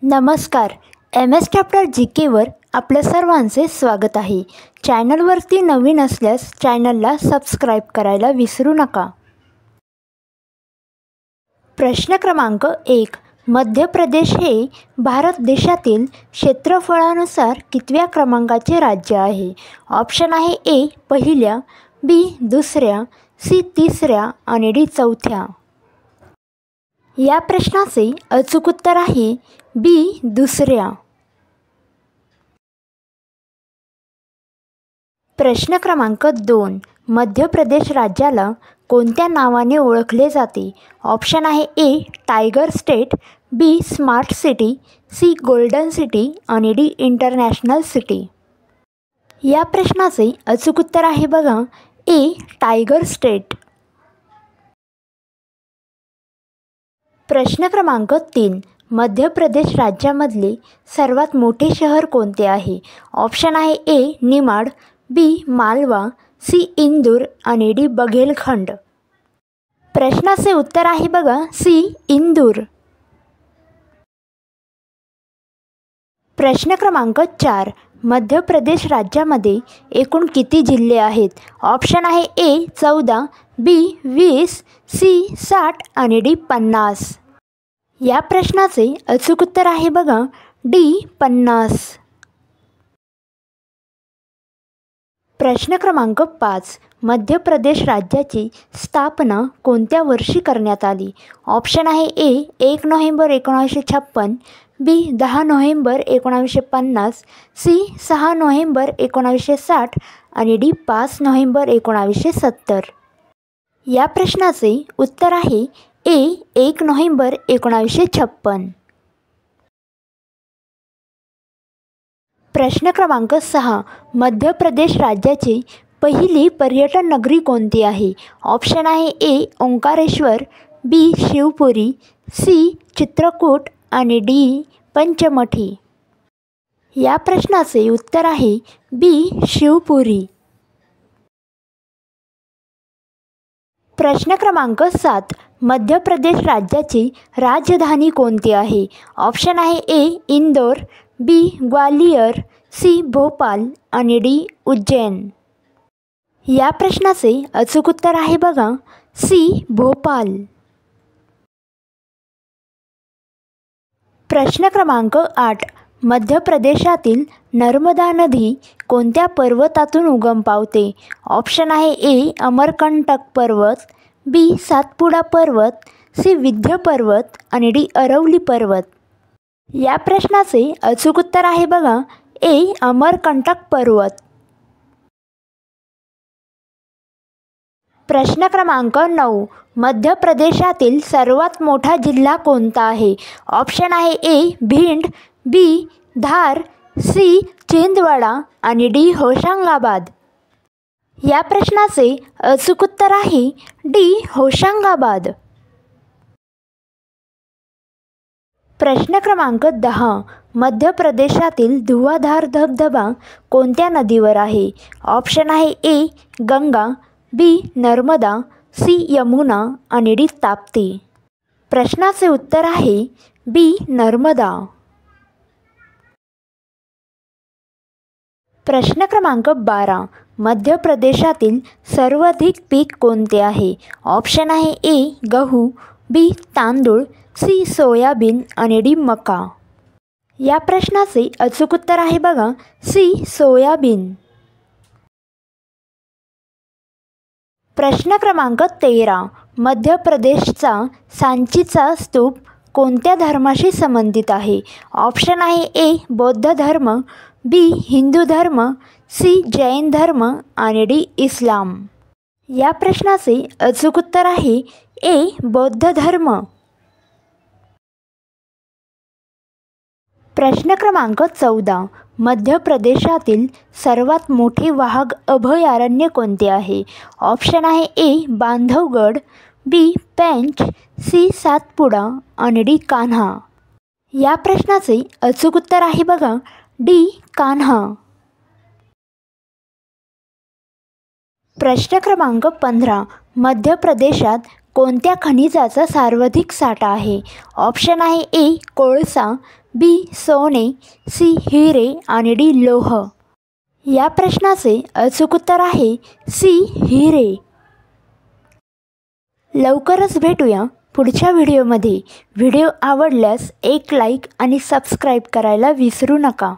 नमस्कार. MS chapter GKवर आपल्या सर्वांचे स्वागत आहे. चॅनलवरती नवीन असल्यास चॅनलला सबस्क्राईब करायला विसरू नका. प्रश्न क्रमांक 1. मध्य प्रदेश हे भारत देशातील क्षेत्रफळानुसार कितव्या क्रमांकाचे राज्य आहे? ऑप्शन आहे ए पहिल्या, बी दुसऱ्या, सी तिसऱ्या आणि डी चौथ्या. या प्रश्नाचे अचूक उत्तर आहे बी दुसऱ्या. प्रश्न क्रमांक 2. मध्य प्रदेश राज्याला कोणत्या नावाने ओळखले जाते? ऑप्शन आहे A tiger state, B smart city, C golden city आणि डी इंटरनॅशनल सिटी. या प्रश्नाचे अचूक उत्तर आहे बघा ए टायगर स्टेट. प्रश्न क्रमांक 3. मध्य प्रदेश राज्यामधले सर्वात मोठे शहर कोणते आहे? ऑप्शन आहे ए निमाड, बी मालवा, सी इंदूर आणि डी बघेलखंड. प्रश्नाचे उत्तर आहे बघा सी इंदूर. प्रश्न क्रमांक 4. मध्य प्रदेश राज्यामध्ये एकूण किती जिल्हे आहेत? ऑप्शन आहे ए 14, बी 20, सी 60 आणि डी 50. या प्रश्नाचे अचूक उत्तर आहे बघा डी 50. प्रश्न क्रमांक 5. मध्य प्रदेश राज्याची स्थापना कोणत्या वर्षी करण्यात आली? ऑप्शन आहे ए 1 नोव्हेंबर 1956, बी 10 नोव्हेंबर 1950, सी 6 नोव्हेंबर 1960 आणि डी 5 नोव्हेंबर 1970. या प्रश्नाचे उत्तर आहे ए 1 नोव्हेंबर 1956. प्रश्न क्रमांक 6. मध्य प्रदेश राज्याची पहिली पर्यटन नगरी कोणती आहे? ऑप्शन आहे ए ओंकारेश्वर, बी शिवपुरी, सी चित्रकूट आणि डी पंचमठी. या प्रश्नाचे उत्तर आहे बी शिवपुरी. प्रश्न क्रमांक 7. मध्य प्रदेश राज्याची राजधानी कोणती आहे? ऑप्शन आहे ए इंदोर, बी ग्वालियर, सी भोपाल आणि डी उज्जैन. या प्रश्नाचे अचूक उत्तर आहे बघा सी भोपाल. प्रश्न क्रमांक 8. मध्य प्रदेशातील नर्मदा नदी कोणत्या पर्वतातून उगम पावते? ऑप्शन आहे ए अमरकंटक पर्वत, बी सातपुडा पर्वत, सी विंध्य पर्वत आणि डी अरवली पर्वत. या प्रश्नाचे अचूक उत्तर आहे बघा ए अमरकंटक पर्वत. प्रश्न क्रमांक 9. मध्य प्रदेशातील सर्वात मोठा जिल्हा कोणता आहे? ऑप्शन आहे ए भिंड, बी धार, सी छिंदवाडा आणि डी होशंगाबाद. या प्रश्नाचे अचूक उत्तर आहे डी होशंगाबाद. प्रश्न क्रमांक 10. मध्य प्रदेशातील धुवाधार धबधबा कोणत्या नदीवर आहे? ऑप्शन आहे ए गंगा, बी नर्मदा, सी यमुना आणि डी ताप्ती. प्रश्नाचे उत्तर आहे बी नर्मदा. प्रश्न क्रमांक 12. मध्य प्रदेशातील सर्वाधिक पीक कोणते आहे? ऑप्शन आहे ए गहू, बी तांदूळ, सी सोयाबीन आणि डी मका. या प्रश्नाचे अचूक उत्तर आहे बघा सी सोयाबीन. प्रश्न क्रमांक 13. मध्य प्रदेशचा सांचीचा स्तूप कोणत्या धर्माशी संबंधित आहे? ऑप्शन आहे ए बौद्ध धर्म, बी हिंदू धर्म, सी जैन धर्म आणि डी इस्लाम. या प्रश्नाचे अचूक उत्तर आहे ए बौद्ध धर्म. प्रश्न क्रमांक 14. मध्य प्रदेशातील सर्वात मोठे वाघ अभयारण्य कोणते आहे? ऑप्शन आहे ए बांधवगड, बी पेंच, सी सातपुडा आणि डी कान्हा. या प्रश्नाचे अचूक उत्तर आहे बघा डी कान्हा. प्रश्न क्रमांक 15. मध्य प्रदेशात कोणत्या खनिजाचा सर्वाधिक साठा आहे? ऑप्शन आहे ए कोळसा, बी सोने, सी हिरे आणि डी लोह? या प्रश्नाचे अचूक उत्तर आहे सी हिरे. लवकरच भेटूया पुढच्या व्हिडिओमध्ये. व्हिडिओ आवडल्यास एक लाईक आणि सबस्क्राईब करायला विसरू नका.